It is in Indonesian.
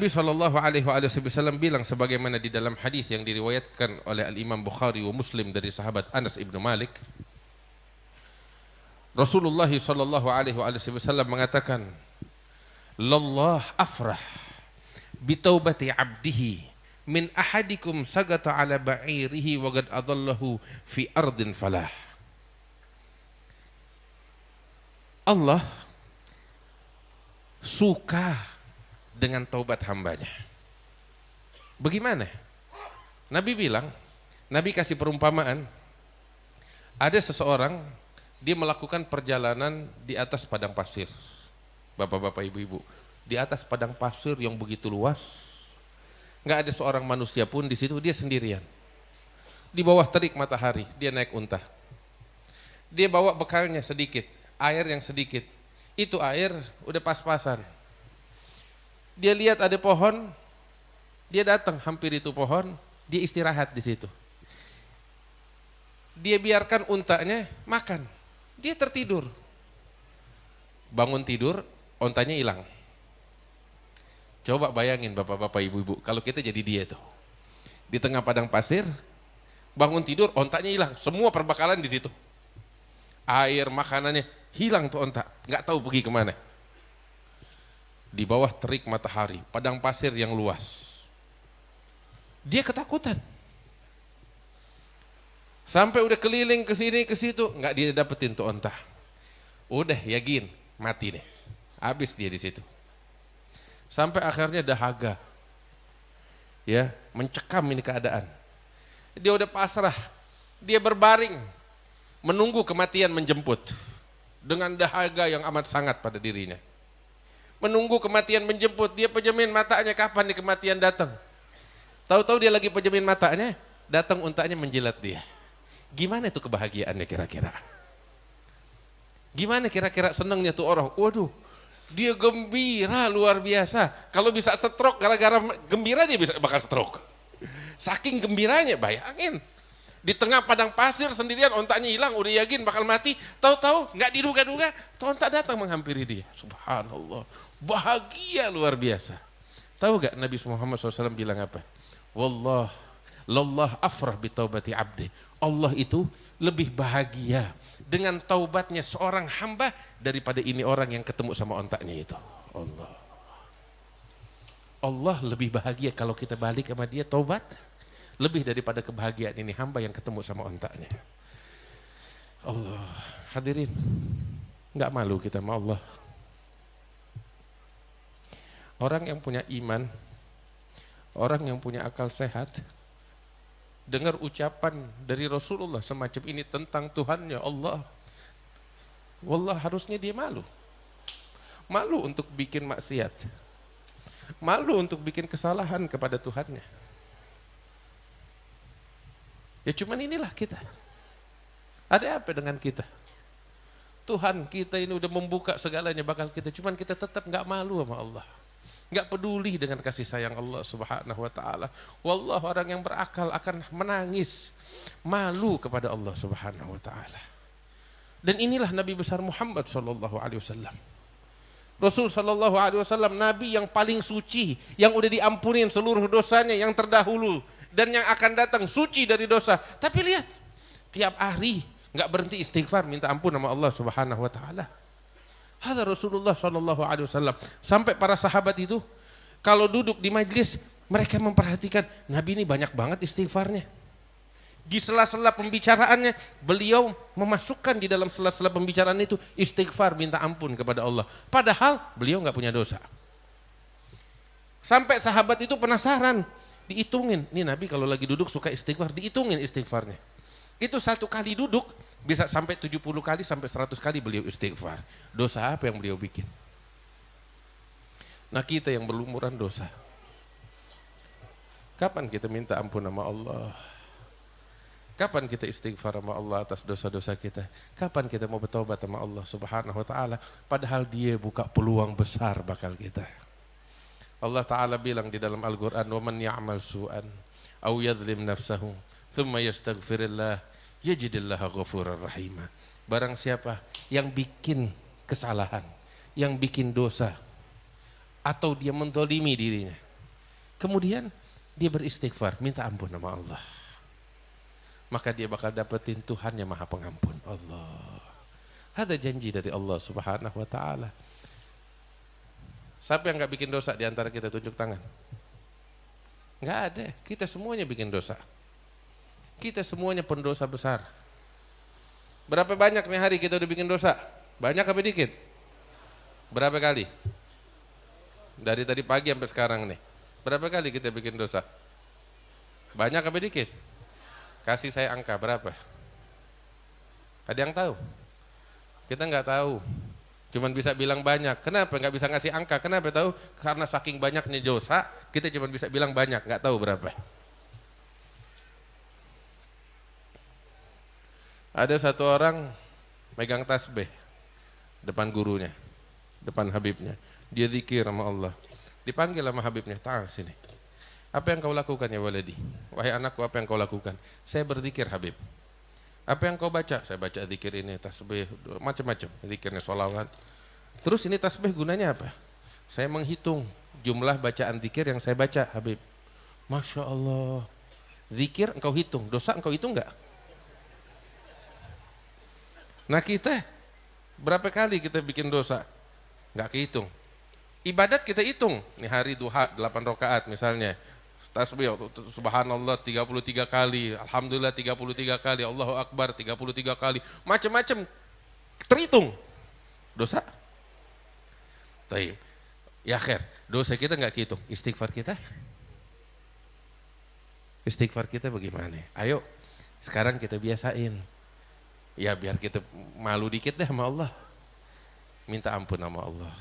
Nabi SAW bilang sebagaimana di dalam hadis yang diriwayatkan oleh Al-Imam Bukhari wa Muslim dari sahabat Anas ibnu Malik, Rasulullah SAW mengatakan, "Lallah afrah bitaubati abdihi min ahadikum sagata ala ba'irihi wa qad adallahu fi ardin falah." Allah suka dengan taubat hambanya. Bagaimana? Nabi bilang, Nabi kasih perumpamaan, ada seseorang, dia melakukan perjalanan di atas padang pasir. Bapak-bapak, ibu-ibu, di atas padang pasir yang begitu luas, nggak ada seorang manusia pun di situ, dia sendirian. Di bawah terik matahari, dia naik unta. Dia bawa bekalnya sedikit, air yang sedikit. Itu air udah pas-pasan. Dia lihat ada pohon, dia datang hampir itu pohon, dia istirahat di situ. Dia biarkan untanya makan, dia tertidur. Bangun tidur, untanya hilang. Coba bayangin bapak-bapak, ibu-ibu, kalau kita jadi dia tuh, di tengah padang pasir, bangun tidur, untanya hilang, semua perbekalan di situ. Air, makanannya hilang tuh unta, nggak tahu pergi kemana. Di bawah terik matahari, padang pasir yang luas. Dia ketakutan. Sampai udah keliling ke sini ke situ, nggak dia dapetin tuh unta. Udah yakin mati deh. Habis dia di situ. Sampai akhirnya dahaga. Ya, mencekam ini keadaan. Dia udah pasrah. Dia berbaring menunggu kematian menjemput dengan dahaga yang amat sangat pada dirinya. Menunggu kematian menjemput, dia pejamin matanya kapan nih kematian datang. Tahu-tahu dia lagi pejamin matanya, datang untanya menjilat dia. Gimana itu kebahagiaannya kira-kira? Gimana kira-kira senangnya tuh orang? Waduh, dia gembira luar biasa. Kalau bisa stroke, gara-gara gembira dia bisa bakal stroke. Saking gembiranya, bayangin. Di tengah padang pasir sendirian, ontanya hilang, udah yakin bakal mati. Tahu-tahu nggak diduga-duga, onta datang menghampiri dia. Subhanallah, bahagia luar biasa. Tahu gak Nabi Muhammad SAW bilang apa? Lallah afrah bitaubati abdi. Allah itu lebih bahagia dengan taubatnya seorang hamba daripada ini orang yang ketemu sama ontanya itu. Allah lebih bahagia kalau kita balik sama dia taubat, lebih daripada kebahagiaan ini hamba yang ketemu sama ontanya. Allah, hadirin, nggak malu kita sama Allah. Orang yang punya iman, orang yang punya akal sehat, dengar ucapan dari Rasulullah semacam ini tentang Tuhannya Allah, wallah harusnya dia malu. Malu untuk bikin maksiat, malu untuk bikin kesalahan kepada Tuhannya. Ya cuman inilah kita. Ada apa dengan kita? Tuhan kita ini udah membuka segalanya bakal kita, cuman kita tetap nggak malu sama Allah. Nggak peduli dengan kasih sayang Allah Subhanahu wa taala. Wallah, orang yang berakal akan menangis malu kepada Allah Subhanahu wa taala. Dan inilah Nabi besar Muhammad sallallahu alaihi wasallam. Rasul sallallahu alaihi wasallam nabi yang paling suci, yang udah diampunin seluruh dosanya yang terdahulu dan yang akan datang, suci dari dosa. Tapi lihat, tiap hari nggak berhenti istighfar minta ampun sama Allah Subhanahu wa taala. Hadza Rasulullah sallallahu alaihi wasallam. Sampai para sahabat itu kalau duduk di majelis, mereka memperhatikan Nabi ini banyak banget istighfarnya. Di sela-sela pembicaraannya, beliau memasukkan di dalam sela-sela pembicaraan itu istighfar minta ampun kepada Allah. Padahal beliau nggak punya dosa. Sampai sahabat itu penasaran, dihitungin, nih Nabi kalau lagi duduk suka istighfar, dihitungin istighfarnya. Itu satu kali duduk bisa sampai 70 kali sampai 100 kali beliau istighfar. Dosa apa yang beliau bikin? Nah kita yang berlumuran dosa, kapan kita minta ampun sama Allah? Kapan kita istighfar sama Allah atas dosa-dosa kita? Kapan kita mau bertobat sama Allah Subhanahu wa taala? Padahal dia buka peluang besar bakal kita. Allah Ta'ala bilang di dalam Al-Quran, وَمَنْ يَعْمَلْ سُوءًا أَوْ يَظْلِمْ نَفْسَهُ ثُمَّ يَسْتَغْفِرِ اللَّهِ يَجِدِ اللَّهَ غَفُورًا رَحِيمًا. Barang siapa yang bikin kesalahan, yang bikin dosa, atau dia menzalimi dirinya, Kemudian dia beristighfar, minta ampun sama Allah. Maka dia bakal dapetin Tuhan yang Maha Pengampun. Allah. Ada janji dari Allah Subhanahu wa taala. Siapa yang enggak bikin dosa di antara kita, tunjuk tangan? Enggak ada. Kita semuanya bikin dosa. Kita semuanya pendosa besar. Berapa banyak nih hari kita udah bikin dosa? Banyak apa dikit? Berapa kali? Dari tadi pagi sampai sekarang nih. Berapa kali kita bikin dosa? Banyak apa dikit? Kasih saya angka berapa? Ada yang tahu? Kita nggak tahu. Cuman bisa bilang banyak. Kenapa nggak bisa ngasih angka? Kenapa tahu? Karena saking banyaknya dosa, kita cuma bisa bilang banyak, nggak tahu berapa. Ada satu orang megang tasbih depan gurunya, depan Habibnya. Dia zikir sama Allah. Dipanggil sama Habibnya, "Ta'al sini. Apa yang kau lakukan ya waladi? Wahai anakku, apa yang kau lakukan?" "Saya berzikir Habib." "Apa yang kau baca?" "Saya baca zikir ini, tasbih, macam-macam, zikirnya sholawat." "Terus ini tasbih gunanya apa?" "Saya menghitung jumlah bacaan zikir yang saya baca Habib." Masya Allah. Zikir engkau hitung, dosa engkau hitung enggak? Nah kita, berapa kali kita bikin dosa? Enggak kehitung. Ibadat kita hitung, nih hari duha 8 rakaat misalnya. Tasbih subhanallah 33 kali, alhamdulillah 33 kali, Allahu akbar 33 kali, macam-macam terhitung. Dosa? Taib. Ya khair, dosa kita enggak kehitung, istighfar kita? Istighfar kita bagaimana? Ayo, sekarang kita biasain. Ya biar kita malu dikit deh sama Allah. Minta ampun sama Allah.